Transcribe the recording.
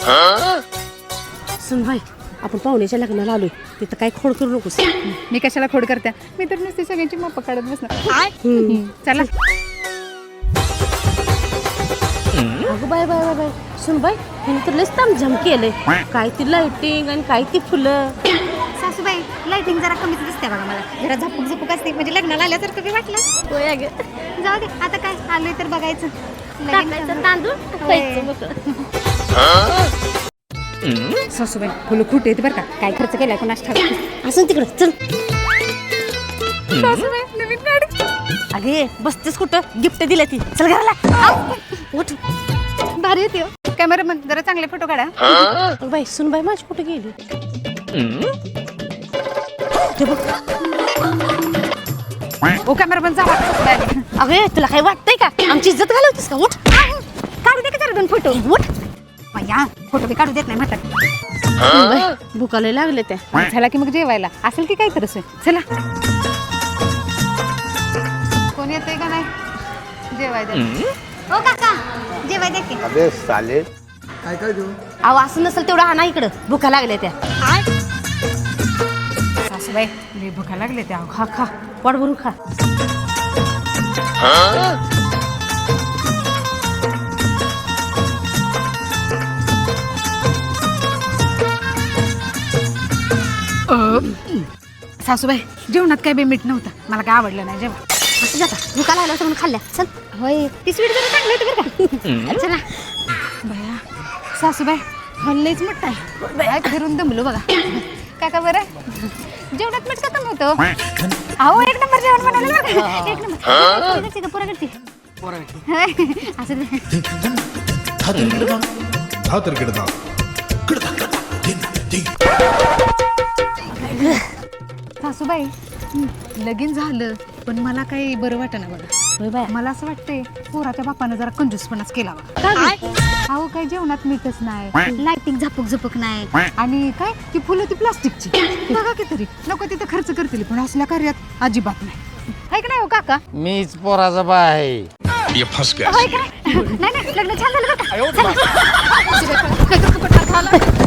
सुन भाई, आपण पाहुण्याच्या लग्नाला आलोय, तिथं काय खोड करू नकोस. मी कशाला खोड करते, मी तर नुसती सगळ्यांची माप काढत बसणार. चला. अगं बाय बाय बाय बाय, सुन बाई, हिने तर लयच तामझाम केलंय. काय ती लाइटिंग आणि काय ती फुलं. सासूबाई, लाइटिंग जरा कमीच दिसते बघा मला. जरा झपक झपक असते, म्हणजे लग्नाला आल्यासारखं बी वाटलं. जाऊ दे, आता काय आलोय तर बघायचं. तांदूळ सासूबाई, फुलं खूप येते बरं का. काय खर्च केलाय कोणाच ठाऊक. असं तिकडं चल. सासूबाई, नवीन गाडी. अगे बसतेस कुठं, गिफ्ट दिल्या ती. चल घराला उठ. भारी येते. कॅमेरा मग जरा चांगले फोटो काढा. बाई सुन बाई, माझी कुठे गेली. ते बघ. ओ कॅमेरा पण जावा. अगे तुला काय वाटतंय का, आमची इज्जत घालवतीस का. उठ. काढू दे का जरा दोन फोटो. उठ. या फोटो बी काढू देत नाही म्हणतात. भुकाला लागले त्या. झाला की मग जेवायला असेल की काय तर असं. चला. कोण येतंय का नाही जेवाय दे. हो काका, जेवाय दे की. अबे साले, काय काय देऊ? अहो असं नसेल तेवढं हा ना इकडं, भुका लागल्या त्या. सासूबाई, लई भुका लागले त्या. खा खा, पोट भरून खा. सासूबाई, जेवणात काय बी मीठ नव्हतं, मला काय आवडलं नाही जेवण. असं जाता, भुका लागल्या असं म्हणून खाल्ल्या. चल. होय, ती स्वीट जरा चांगली होती बरं का. चला. बया, सासूबाई, हल्लेच मोठा आहे. बया, फिरून दमलो बघा. काका बरं, जेवणात मीठ का कमी होतं. अहो, एक नंबर जेवण बनवलं बघा. एक नंबर. पोराकडची असं सासूबाई, लगीन झालं पण मला काही बरं वाटेना बघा. मला असं वाटतंय पोराच्या बापानं जरा कंजूसपणाच केला बघा. अहो, काही जेवणात मीठच नाही, लाइटिंग झपक झपक नाही, आणि काय ती फुलं ती प्लास्टिकची. बघा की तरी नको तिथं खर्च करतील, पण असल्या कार्यात अजिबात नाही. ऐक नाही हो काका. मीच पोराचा बाय. ये फंस गया. नाही नाही, लग्न छान झालं बरं का.